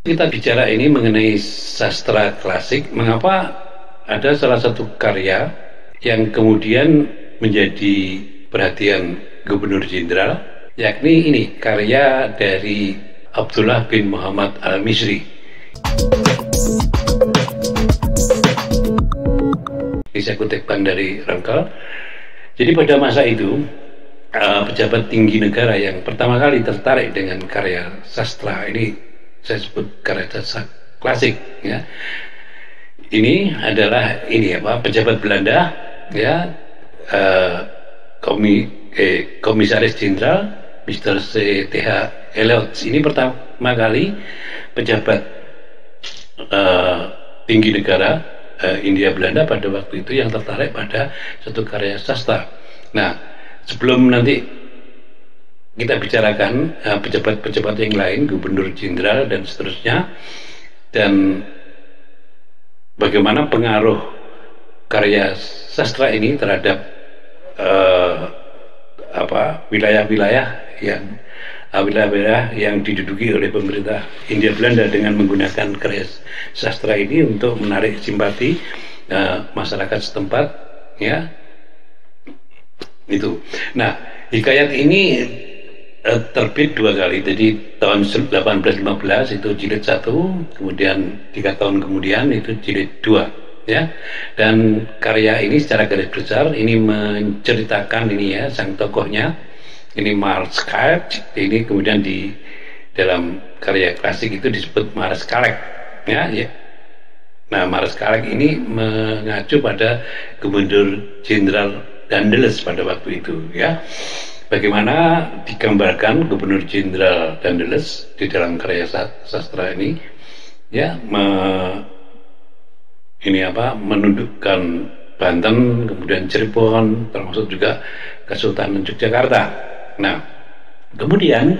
Kita bicara ini mengenai sastra klasik, mengapa ada salah satu karya yang kemudian menjadi perhatian Gubernur Jenderal, yakni ini karya dari Abdullah bin Muhammad Al-Misri. Ini saya kutipkan dari Rangkal. Jadi pada masa itu pejabat tinggi negara yang pertama kali tertarik dengan karya sastra ini, saya sebut karya sastra klasik, ya. Ini adalah pejabat Belanda, ya, Komisaris Jenderal Mr. C.Th. Eliot. Ini pertama kali pejabat tinggi negara India Belanda pada waktu itu yang tertarik pada satu karya sastra. Nah, sebelum nanti kita bicarakan pejabat-pejabat yang lain, gubernur jenderal dan seterusnya, dan bagaimana pengaruh karya sastra ini terhadap wilayah-wilayah yang diduduki oleh pemerintah India Belanda dengan menggunakan karya sastra ini untuk menarik simpati masyarakat setempat, ya. Itu. Nah, hikayat ini terbit dua kali. Jadi tahun 1815 itu jilid 1, kemudian 3 tahun kemudian itu jilid 2, ya. Dan karya ini secara garis besar ini menceritakan ini, ya, sang tokohnya ini Marskalek. Ini kemudian di dalam karya klasik itu disebut Marskalek, ya, ya. Nah, Marskalek ini mengacu pada Gubernur Jenderal Daendels pada waktu itu, ya. Bagaimana digambarkan Gubernur Jenderal Daendels di dalam karya sastra ini, ya, menundukkan Banten, kemudian Cirebon, termasuk juga Kesultanan Yogyakarta. Nah, kemudian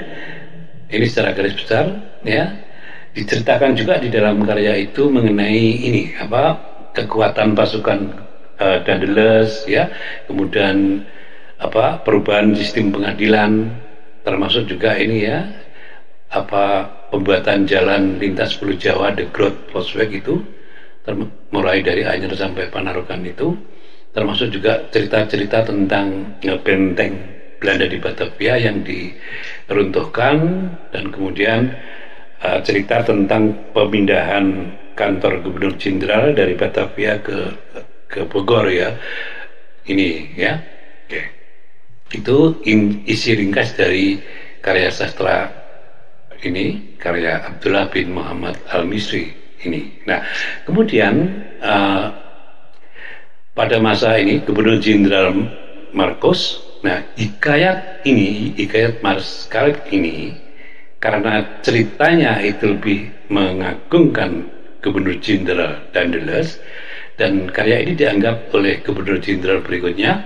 ini secara garis besar, ya, diceritakan juga di dalam karya itu mengenai ini kekuatan pasukan Daendels, ya, kemudian perubahan sistem pengadilan, termasuk juga ini, ya, pembuatan jalan lintas Pulau Jawa, The Groot Postweg itu, mulai dari Anyer sampai Panarukan itu, termasuk juga cerita-cerita tentang benteng Belanda di Batavia yang diruntuhkan, dan kemudian cerita tentang pemindahan kantor Gubernur Jenderal dari Batavia ke Bogor, ya. Ini, ya. Oke. Itu isi ringkas dari karya sastra ini, karya Abdullah bin Muhammad Al-Misri ini. Nah, kemudian pada masa ini Gubernur Jenderal Marcos, nah, hikayat Marskalek ini, karena ceritanya itu lebih mengagungkan Gubernur Jenderal Daendels, dan karya ini dianggap oleh Gubernur Jenderal berikutnya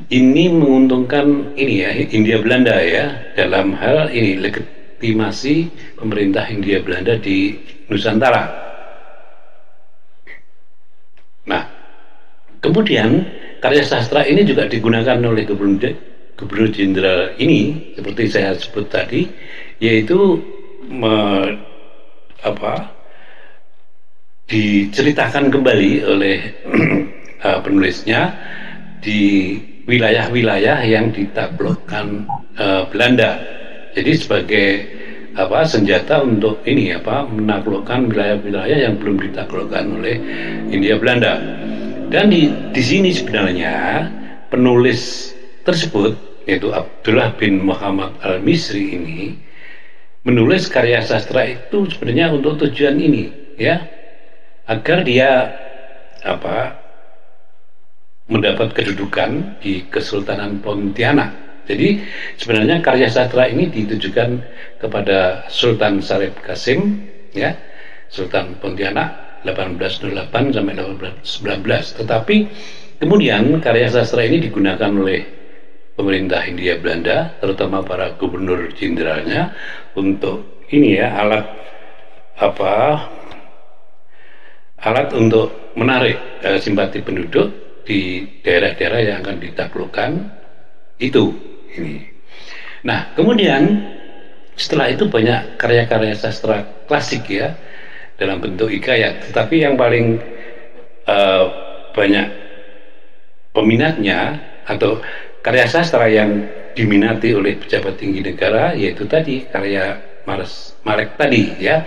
ini menguntungkan ini, ya, India Belanda, ya, dalam hal ini legitimasi pemerintah India Belanda di Nusantara. Nah, kemudian karya sastra ini juga digunakan oleh Gubernur Jenderal ini, seperti saya sebut tadi, yaitu diceritakan kembali oleh penulisnya di wilayah-wilayah yang ditaklukkan Belanda. Jadi sebagai senjata untuk ini, menaklukkan wilayah-wilayah yang belum ditaklukkan oleh India Belanda. Dan di sini sebenarnya penulis tersebut, yaitu Abdullah bin Muhammad Al-Misri ini, menulis karya sastra itu sebenarnya untuk tujuan ini, ya, agar dia mendapat kedudukan di Kesultanan Pontianak. Jadi sebenarnya karya sastra ini ditujukan kepada Sultan Syarif Qasim, ya, Sultan Pontianak 1808 sampai 1819. Tetapi kemudian karya sastra ini digunakan oleh pemerintah Hindia Belanda, terutama para gubernur jenderalnya, untuk ini, ya, alat untuk menarik simpati penduduk di daerah-daerah yang akan ditaklukkan itu ini. Nah, kemudian Setelah itu banyak karya-karya sastra klasik ya dalam bentuk hikayat, tetapi yang paling banyak peminatnya atau karya sastra yang diminati oleh pejabat tinggi negara yaitu tadi karya Marek tadi ya.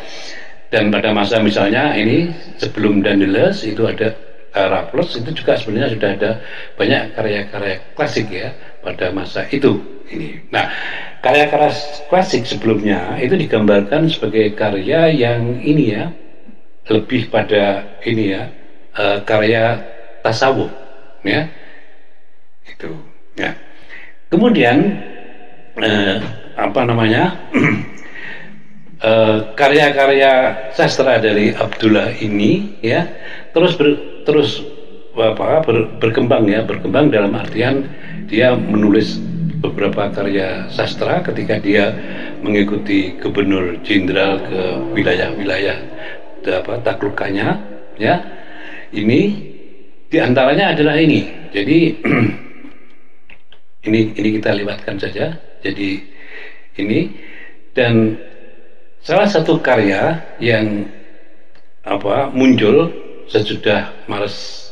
Dan pada masa misalnya ini sebelum Danieles itu ada Raffles, itu juga sebenarnya sudah ada banyak karya-karya klasik ya pada masa itu ini. Nah, karya-karya klasik sebelumnya itu digambarkan sebagai karya yang ini ya, lebih pada ini ya, karya tasawuf ya itu ya. Kemudian apa namanya karya-karya sastra dari Abdullah ini ya terus berkembang ya, berkembang dalam artian dia menulis beberapa karya sastra ketika dia mengikuti gubernur jenderal ke wilayah-wilayah taklukannya ya. Ini diantaranya adalah ini. Jadi ini kita lewatkan saja. Jadi ini, dan salah satu karya yang muncul sesudah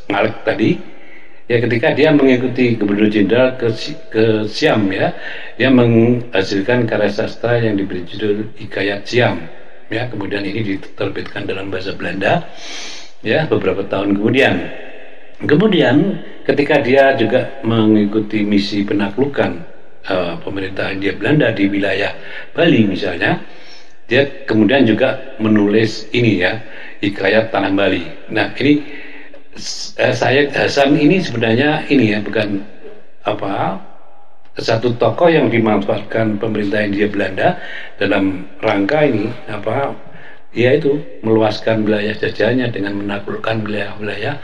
Marek tadi ya, ketika dia mengikuti gubernur jenderal ke Siam ya, dia menghasilkan karya sastra yang diberi judul Hikayat Siam ya. Kemudian ini diterbitkan dalam bahasa Belanda ya beberapa tahun kemudian ketika dia juga mengikuti misi penaklukan pemerintah Hindia Belanda di wilayah Bali misalnya, dia kemudian juga menulis ini ya, Hikayat Tanah Bali. Nah ini Sayyid Hasan ini sebenarnya ini ya, bukan satu tokoh yang dimanfaatkan pemerintah Hindia Belanda dalam rangka ini yaitu meluaskan wilayah jajahannya dengan menaklukkan wilayah-wilayah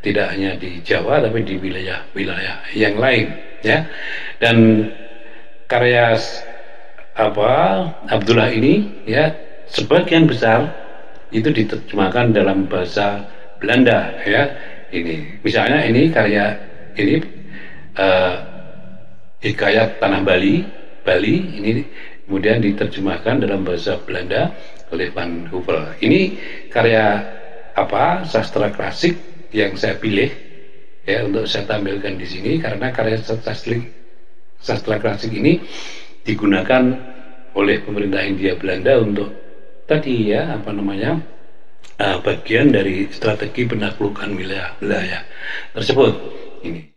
tidak hanya di Jawa tapi di wilayah-wilayah yang lain ya. Dan karya Abdullah ini ya sebagian besar itu diterjemahkan dalam bahasa Belanda ya. Ini misalnya ini karya ini Hikayat Tanah Bali ini kemudian diterjemahkan dalam bahasa Belanda oleh Van Huvell. Ini karya sastra klasik yang saya pilih ya untuk saya tampilkan di sini, karena karya sastra klasik ini digunakan oleh pemerintah Hindia Belanda untuk tadi ya bagian dari strategi penaklukan wilayah-wilayah tersebut ini.